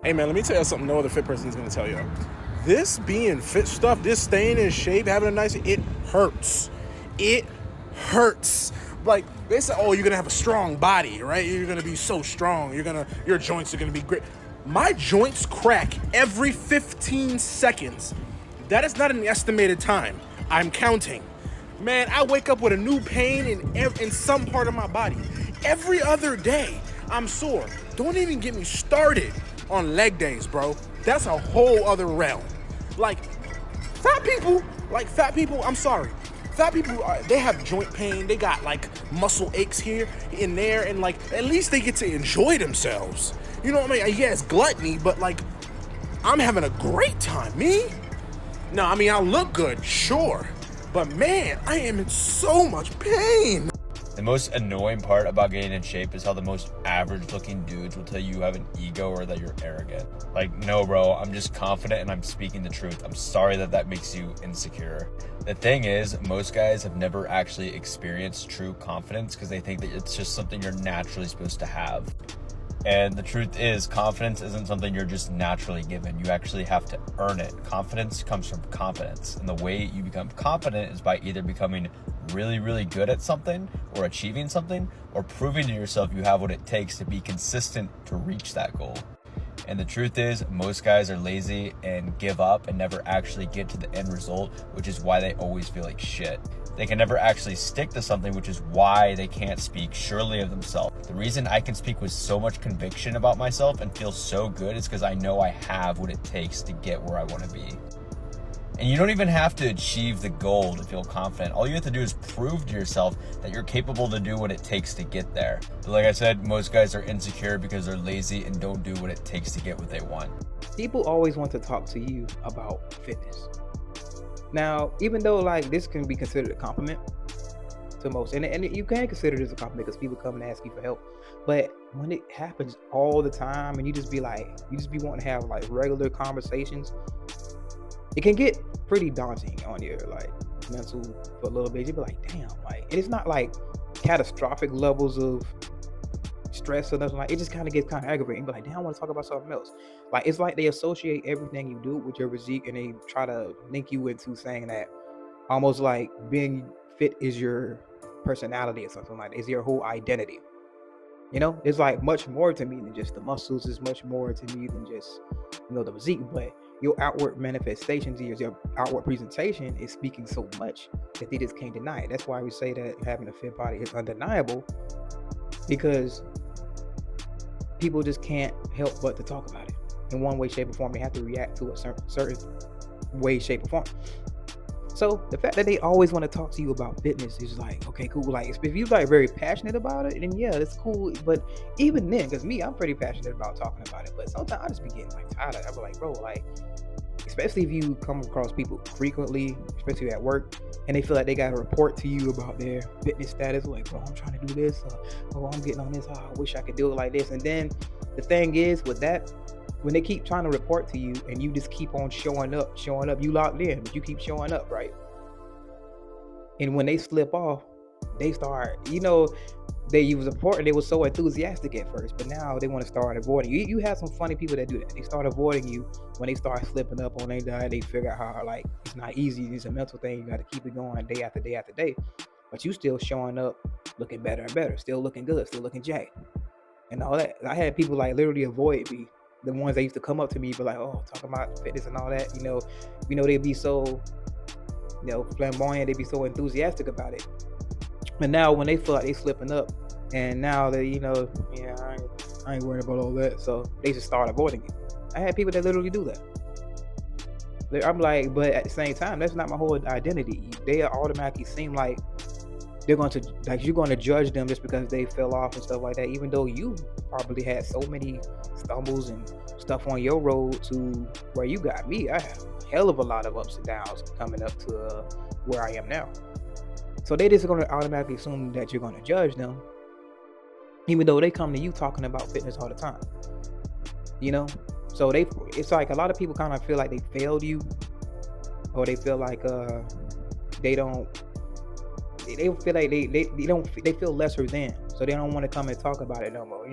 Hey man, let me tell you something no other fit person is gonna tell you. This being fit stuff, this staying in shape, having a nice, it hurts. It hurts. Like they say, oh, you're gonna have a strong body, right? You're gonna be so strong. Your joints are gonna be great. My joints crack every 15 seconds. That is not an estimated time. I'm counting. Man, I wake up with a new pain in some part of my body. Every other day, I'm sore. Don't even get me started on leg days, bro. That's a whole other realm. Like, fat people, I'm sorry. Fat people, they have joint pain. They got like muscle aches here and there, and like at least they get to enjoy themselves. You know what I mean? Yeah, it's gluttony, but like I'm having a great time. Me? No, I mean I look good, sure, but man, I am in so much pain. The most annoying part about getting in shape is how the most average looking dudes will tell you have an ego or that you're arrogant. Like, no bro, I'm just confident and I'm speaking the truth. I'm sorry that makes you insecure. The thing is, most guys have never actually experienced true confidence because they think that it's just something you're naturally supposed to have. And the truth is, confidence isn't something you're just naturally given. You actually have to earn it. Confidence comes from confidence. And the way you become confident is by either becoming really, really good at something or achieving something, or proving to yourself you have what it takes to be consistent to reach that goal. And the truth is, most guys are lazy and give up and never actually get to the end result, which is why they always feel like shit. They can never actually stick to something, which is why they can't speak surely of themselves. The reason I can speak with so much conviction about myself and feel so good is because I know I have what it takes to get where I want to be. And you don't even have to achieve the goal to feel confident. All you have to do is prove to yourself that you're capable to do what it takes to get there. But like I said, most guys are insecure because they're lazy and don't do what it takes to get what they want. People always want to talk to you about fitness. Now, even though like this can be considered a compliment to most, and you can consider this a compliment because people come and ask you for help, but when it happens all the time and you just be wanting to have like regular conversations, it can get pretty daunting on your like mental for a little bit. You be like, damn, like, and it's not like catastrophic levels of stress or nothing. Like, it just kind of gets kind of aggravating. But like, damn, I want to talk about something else. Like, it's like they associate everything you do with your physique, and they try to link you into saying that almost like being fit is your personality or something like that. It's your whole identity. You know, it's like much more to me than just the muscles. It's much more to me than just, the physique. But your outward manifestations, your outward presentation is speaking so much that they just can't deny it. That's why we say that having a fit body is undeniable, because people just can't help but to talk about it in one way, shape, or form. They have to react to a certain way, shape, or form. So the fact that they always want to talk to you about fitness is like, okay, cool. Like, if you're like very passionate about it, then yeah, it's cool. But even then, because me, I'm pretty passionate about talking about it. But sometimes I just be getting like tired of it. I be like, bro, like, especially if you come across people frequently, especially at work, and they feel like they got to report to you about their fitness status. Like, bro, I'm trying to do this. Oh, I'm getting on this. Oh, I wish I could do it like this. And then the thing is with that, when they keep trying to report to you and you just keep on showing up, you locked in, but you keep showing up, right? And when they slip off, they start, they was important. They were so enthusiastic at first, but now they want to start avoiding you. You have some funny people that do that. They start avoiding you when they start slipping up on their diet. They figure out how, like, it's not easy. It's a mental thing. You got to keep it going day after day after day. But you still showing up looking better and better, still looking good, still looking jacked, and all that. I had people like literally avoid me. The ones that used to come up to me, but like, oh, talking about fitness and all that. They'd be so, flamboyant. They'd be so enthusiastic about it. And now when they feel like they slipping up, and now they, yeah, I ain't worried about all that. So they just start avoiding it. I had people that literally do that. I'm like, but at the same time, that's not my whole identity. They automatically seem like you're going to judge them just because they fell off and stuff like that, even though you probably had so many stumbles and stuff on your road to where you got. Me, I have a hell of a lot of ups and downs coming up to where I am now. So they just going to automatically assume that you're going to judge them, even though they come to you talking about fitness all the time. So it's like a lot of people kind of feel like they failed you, or they feel like they feel like they feel lesser than, so they don't want to come and talk about it no more.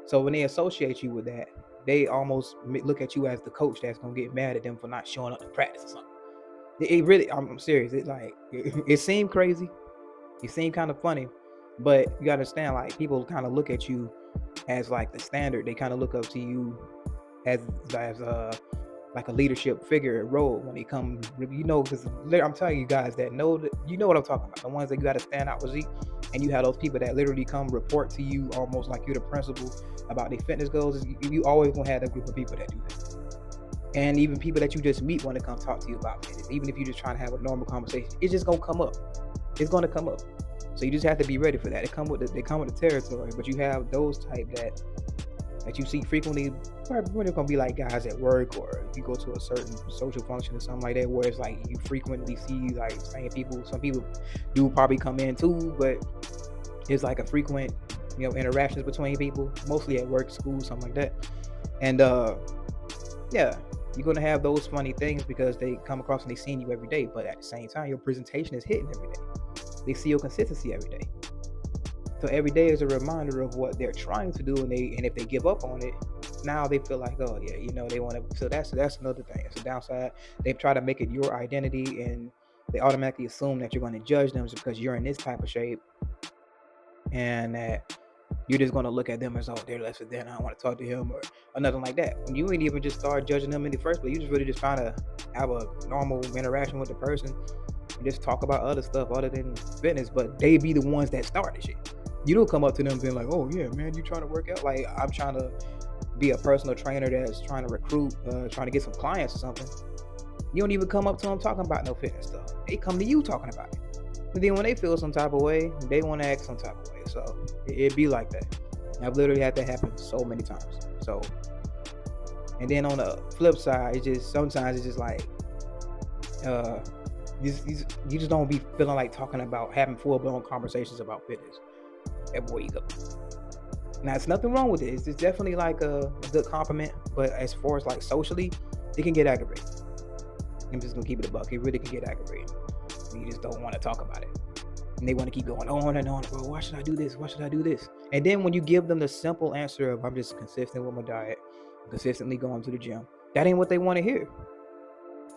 So when they associate you with that, they almost look at you as the coach that's gonna get mad at them for not showing up to practice or something. It really, I'm serious. It like it seemed crazy. It seemed kind of funny, but you gotta understand, like people kind of look at you as like the standard. They kind of look up to you as like a leadership figure role when they come, because I'm telling you guys that know that you know what I'm talking about. The ones that you got to stand out with, and you have those people that literally come report to you almost like you're the principal about their fitness goals. You always gonna have a group of people that do that. And even people that you just meet want to come talk to you about fitness. Even if you're just trying to have a normal conversation, it's just gonna come up. It's gonna come up. So you just have to be ready for that. They come with the territory, but you have those type that you see frequently. Probably gonna be like guys at work, or if you go to a certain social function or something like that, where it's like you frequently see like same people. Some people do probably come in too, but it's like a frequent, interactions between people, mostly at work, school, something like that. And yeah, you're gonna have those funny things because they come across and they see you every day. But at the same time, your presentation is hitting every day. They see your consistency every day. So every day is a reminder of what they're trying to do, and if they give up on it, now they feel like, oh yeah, they want to. So that's another thing. It's a downside. They try to make it your identity, and they automatically assume that you're going to judge them because you're in this type of shape, and that you're just going to look at them as, oh, they're less than, I don't want to talk to him or nothing like that. When you ain't even just start judging them in the first place, you just really just trying to have a normal interaction with the person and just talk about other stuff other than fitness. But they be the ones that start the shit. You don't come up to them being like, oh yeah, man, you trying to work out? Like, I'm trying to be a personal trainer that's trying to recruit, trying to get some clients or something. You don't even come up to them talking about no fitness stuff. They come to you talking about it. And then when they feel some type of way, they want to act some type of way. So it be like that. I've literally had that happen so many times. So, and then on the flip side, sometimes it's just like, you just don't be feeling like talking about having full-blown conversations about fitness everywhere you go. Now, it's nothing wrong with it. It's definitely like a good compliment, but as far as like socially, it can get aggravating. I'm just gonna keep it a buck. It really can get aggravating. You just don't want to talk about it, and they want to keep going on and on. Bro, why should I do this? Why should I do this? And then when you give them the simple answer of, I'm just consistent with my diet, consistently going to the gym, that ain't what they want to hear.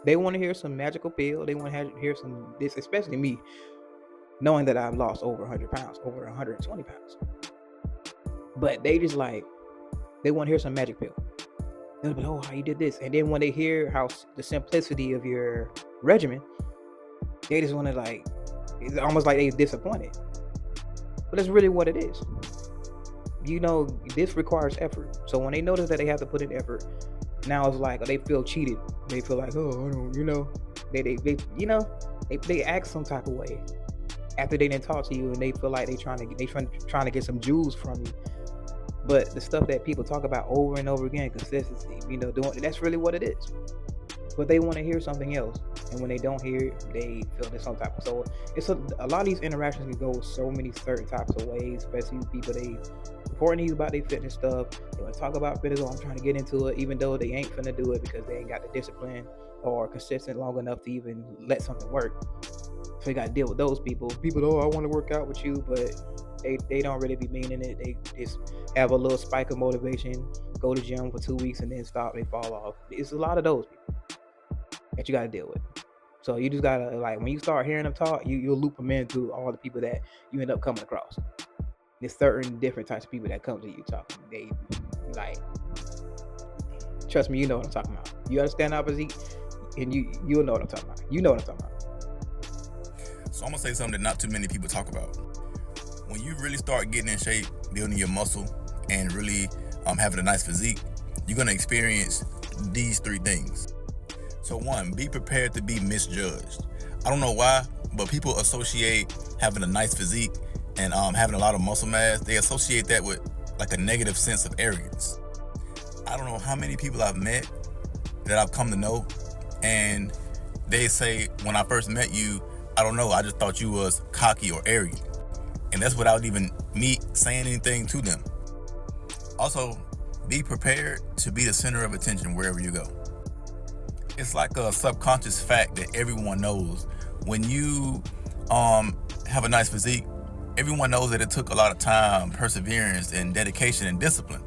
They want to hear some magical pill. They want to hear some this, especially me, knowing that I've lost over 100 pounds, over 120 pounds. But they just like, they want to hear some magic pill. They'll be like, oh, how you did this? And then when they hear how the simplicity of your regimen, they just want to like, it's almost like they're disappointed. But that's really what it is. This requires effort. So when they notice that they have to put in effort, now it's like they feel cheated. They feel like, oh, I don't, they act some type of way after they didn't talk to you, and they feel like they trying to get some jewels from you. But the stuff that people talk about over and over again, consistency, that's really what it is. But they want to hear something else, and when they don't hear it, they feel there's some type of. So it's a lot of these interactions can go so many certain types of ways, especially with people they reporting to you about their fitness stuff. They want to talk about fitness, I'm trying to get into it, even though they ain't finna do it because they ain't got the discipline or consistent long enough to even let something work. So you got to deal with those people. Oh, I want to work out with you, but they don't really be meaning it. They just have a little spike of motivation, go to gym for 2 weeks and then stop, they fall off. It's a lot of those people that you got to deal with. So you just got to, like, when you start hearing them talk, you'll loop them into all the people that you end up coming across. There's certain different types of people that come to you talking. They, like, trust me, you know what I'm talking about. You understand opposite, and you'll know what I'm talking about. You know what I'm talking about. So I'm going to say something that not too many people talk about. When you really start getting in shape, building your muscle, and really having a nice physique, you're going to experience these 3 things. So 1, be prepared to be misjudged. I don't know why, but people associate having a nice physique and having a lot of muscle mass, they associate that with like a negative sense of arrogance. I don't know how many people I've met that I've come to know, and they say, when I first met you, I don't know, I just thought you was cocky or arrogant. And that's without even me saying anything to them. Also, be prepared to be the center of attention wherever you go. It's like a subconscious fact that everyone knows. When you have a nice physique, everyone knows that it took a lot of time, perseverance, and dedication and discipline.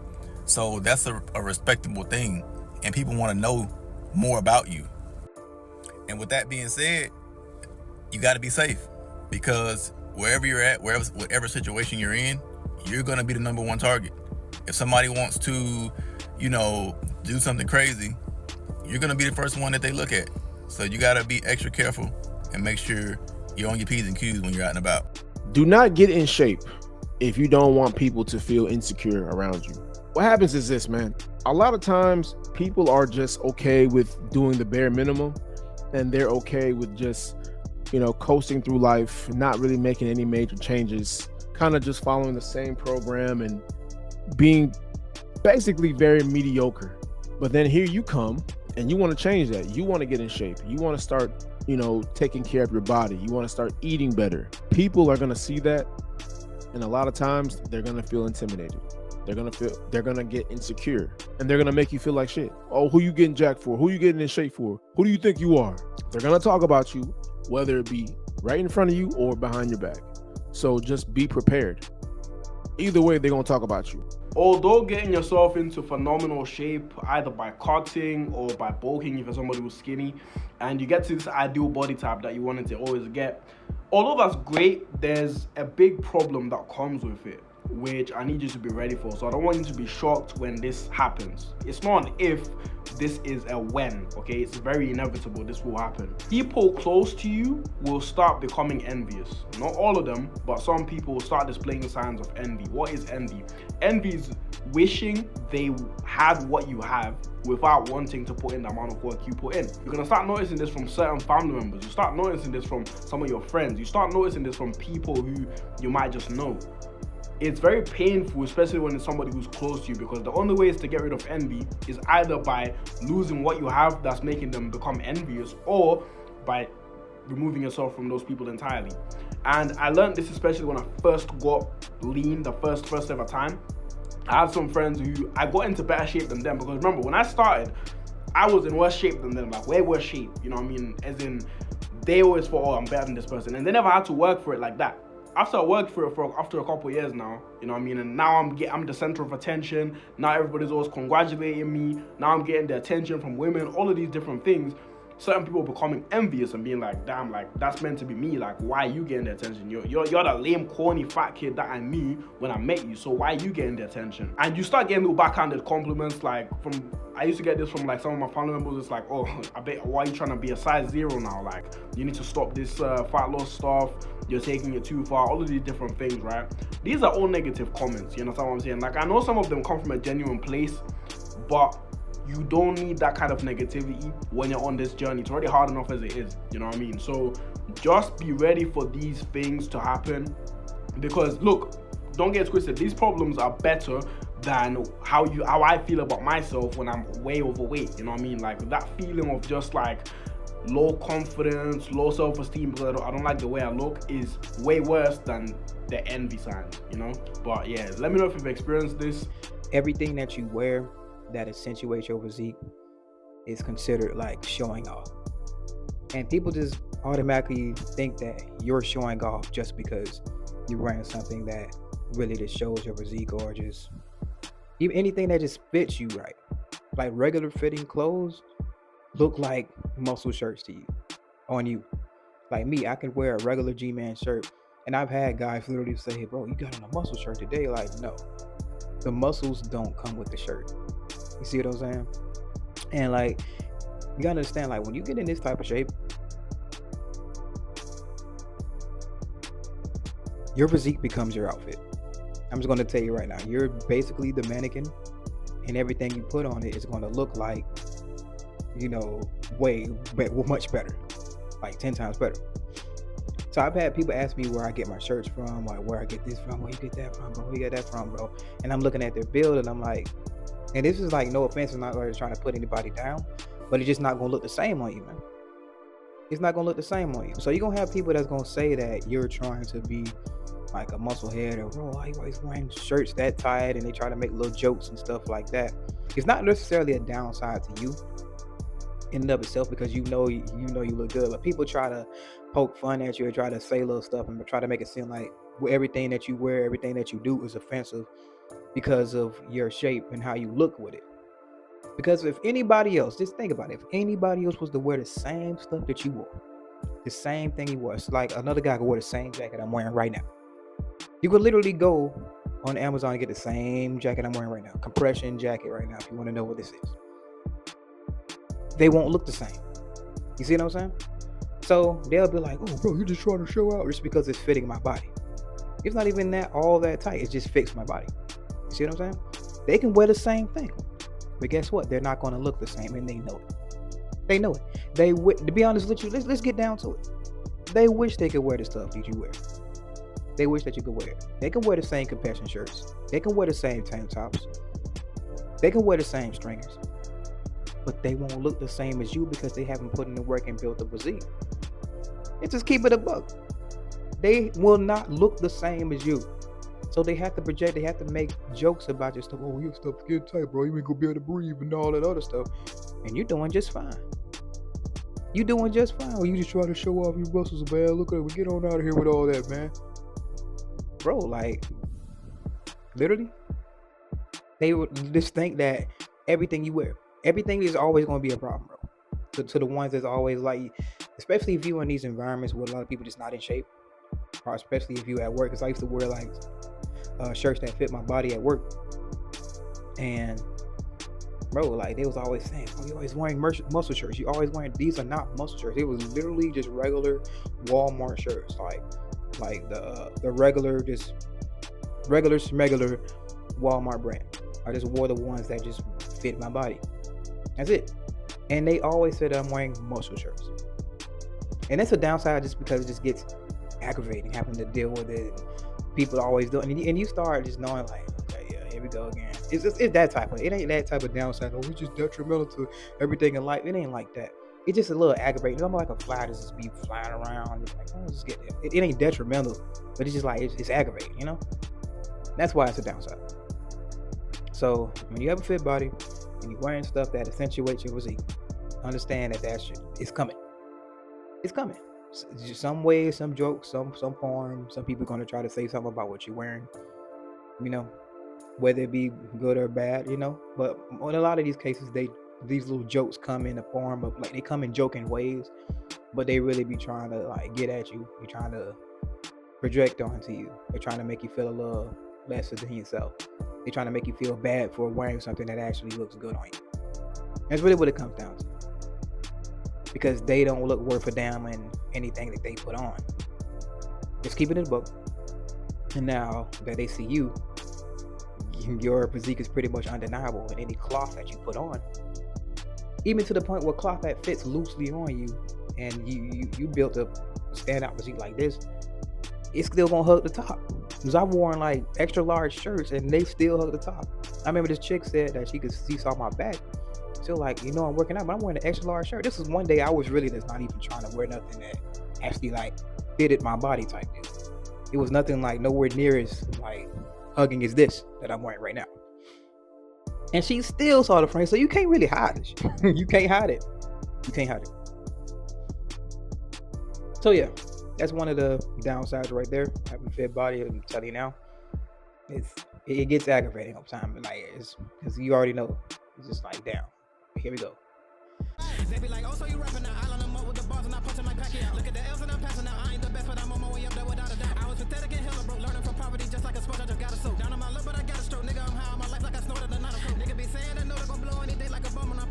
So that's a respectable thing, and people want to know more about you. And with that being said, you got to be safe, because wherever you're at, whatever situation you're in, you're gonna be the number one target. If somebody wants to, do something crazy, you're gonna be the first one that they look at. So you gotta be extra careful and make sure you're on your P's and Q's when you're out and about. Do not get in shape if you don't want people to feel insecure around you. What happens is this, man. A lot of times people are just okay with doing the bare minimum, and they're okay with just, coasting through life, not really making any major changes, kind of just following the same program and being basically very mediocre. But then here you come and you want to change that. You want to get in shape. You want to start, taking care of your body. You want to start eating better. People are going to see that. And a lot of times they're going to feel intimidated. They're going to get insecure, and they're going to make you feel like shit. Oh, who you getting jacked for? Who you getting in shape for? Who do you think you are? They're going to talk about you, whether it be right in front of you or behind your back. So just be prepared. Either way, they're going to talk about you. Although getting yourself into phenomenal shape, either by cutting or by bulking if you're somebody who's skinny, and you get to this ideal body type that you wanted to always get, although that's great, there's a big problem that comes with it, which I need you to be ready for. So I don't want you to be shocked when this happens. It's not an if, this is a when, okay? It's very inevitable, this will happen. People close to you will start becoming envious. Not all of them, but some people will start displaying signs of envy. What is envy? Envy is wishing they had what you have without wanting to put in the amount of work you put in. You're gonna start noticing this from certain family members. You start noticing this from some of your friends. You start noticing this from people who you might just know. It's very painful, especially when it's somebody who's close to you, because the only ways to get rid of envy is either by losing what you have that's making them become envious, or by removing yourself from those people entirely. And I learned this especially when I first got lean, the first ever time. I had some friends who I got into better shape than them, because remember, when I started, I was in worse shape than them, like way worse shape, you know what I mean? As in, they always thought, oh, I'm better than this person, and they never had to work for it like that. After I worked for it after a couple of years now, you know what I mean, and now I'm the center of attention. Now everybody's always congratulating me. Now I'm getting the attention from women, all of these different things. Certain people becoming envious and being like, damn, like that's meant to be me. Like, why are you getting the attention? You're the lame, corny, fat kid that I knew when I met you. So why are you getting the attention? And you start getting little backhanded compliments, like I used to get this from like some of my family members. It's like, oh, I bet, why are you trying to be a size 0 now? Like, you need to stop this fat loss stuff. You're taking it too far. All of these different things, right? These are all negative comments. You understand what I'm saying? Like, I know some of them come from a genuine place, but you don't need that kind of negativity when you're on this journey. It's already hard enough as it is, you know what I mean? So just be ready for these things to happen, because look, don't get twisted, these problems are better than how I feel about myself when I'm way overweight, you know what I mean? Like that feeling of just like low confidence, low self-esteem because I don't like the way I look is way worse than the envy signs, you know? But yeah, let me know if you've experienced this. Everything that you wear that accentuates your physique is considered like showing off, and people just automatically think that you're showing off just because you're wearing something that really just shows your physique, or just even anything that just fits you right. Like regular fitting clothes look like muscle shirts to you, on you. Like me, I can wear a regular G-Man shirt, and I've had guys literally say, bro, you got on a muscle shirt today. Like, no, the muscles don't come with the shirt. You see what I'm saying? And like, you gotta understand, like when you get in this type of shape, your physique becomes your outfit. I'm just gonna tell you right now, you're basically the mannequin, and everything you put on it is gonna look like, you know, much better, like 10 times better. So I've had people ask me where I get my shirts from, like where I get this from, where you get that from, bro, where you get that from, bro. And I'm looking at their build, and I'm like, and this is like, no offense, I'm not really trying to put anybody down, but it's just not gonna look the same on you, man. It's not gonna look the same on you. So you're gonna have people that's gonna say that you're trying to be like a musclehead, or bro, why you always wearing shirts that tight, and they try to make little jokes and stuff like that. It's not necessarily a downside to you in and of itself, because you know you look good. But people try to poke fun at you or try to say little stuff and try to make it seem like everything that you wear, everything that you do is offensive. because of your shape and how you look with it. Because if anybody else, just think about it, if anybody else was to wear the same stuff that you wore, the same thing he wore, it's like another guy could wear the same jacket I'm wearing right now. You could literally go on Amazon and get the same jacket I'm wearing right now, compression jacket right now, if you want to know what this is. They won't look the same. You see what I'm saying? So they'll be like, oh, bro, you're just trying to show out just because it's fitting my body. It's not even that all that tight. It just fits my body. You see what I'm saying? They can wear the same thing. But guess what? They're not going to look the same, and they know it. They know it. To be honest with you, let's get down to it. They wish they could wear the stuff that you wear. They wish that you could wear it. They can wear the same compression shirts. They can wear the same tank tops. They can wear the same stringers. But they won't look the same as you because they haven't put in the work and built the physique. It's just keep it a buck. They will not look the same as you. So they have to project, they have to make jokes about your stuff. Oh, your stuff's getting tight, bro. You ain't gonna be able to breathe and all that other stuff. And you're doing just fine. You doing just fine. Or you just trying to show off your muscles, man. Look at it. We get on out of here with all that, man. Bro, like, literally, they would just think that everything you wear, everything is always going to be a problem, bro. To the ones that's always like, especially if you're in these environments where a lot of people just not in shape, or especially if you at work, because I used to wear like shirts that fit my body at work, and bro, like they was always saying, oh, you always wearing muscle shirts, you always wearing, these are not muscle shirts. It was literally just regular Walmart shirts, like the regular, just regular smegular Walmart brand. I just wore the ones that just fit my body. That's it. And they always said that I'm wearing muscle shirts. And that's a downside just because it just gets aggravating having to deal with it. And people always do it. And you start just knowing like, okay, yeah, here we go again. It's that type of, it ain't that type of downside. Oh, it's just detrimental to everything in life. It ain't like that. It's just a little aggravating. I'm like a fly that just be flying around. It's like, oh, just get it. It ain't detrimental, but it's just like, it's aggravating, you know? That's why it's a downside. So when you have a fit body and you're wearing stuff that accentuates your physique, understand that it's coming. It's coming. Some way, some jokes, some porn, some people are going to try to say something about what you're wearing, you know, whether it be good or bad, you know. But in a lot of these cases, these little jokes come in the form of like, they come in joking ways, but they really be trying to like get at you. They're trying to project onto you. They're trying to make you feel a little lesser than yourself. They're trying to make you feel bad for wearing something that actually looks good on you. That's really what it comes down to. Because they don't look worth a damn in anything that they put on. Just keep it in the book. And now that they see you, your physique is pretty much undeniable in any cloth that you put on. Even to the point where cloth that fits loosely on you and you built a standout physique like this, it's still gonna hug the top. Because I've worn like extra large shirts and they still hug the top. I remember this chick said that she saw my back. So like, you know, I'm working out, but I'm wearing an extra large shirt. This is one day I was really just not even trying to wear nothing that actually like fitted my body type deal. It was nothing like nowhere near as like hugging as this that I'm wearing right now. And she still saw the frame, so you can't really hide this. You can't hide it. You can't hide it. So yeah, that's one of the downsides right there. Having a fit body, I'm telling you now, it gets aggravating over time. Like it's because you already know. It's just like, damn. Here we go. They be like, oh, so you rapping now? I line them up with the bars and I punch them like Pacquiao. Look at the L's and I'm passing now. I ain't the best, but I'm on my way up there without a doubt. I was pathetic and hella broke, learning from poverty just like a sport. I just got a soak. Down on my luck, but I got a stroke. Nigga, I'm high on my life like I snorted a night of coke. Nigga be saying I know they gon' blow any day like a bomb and I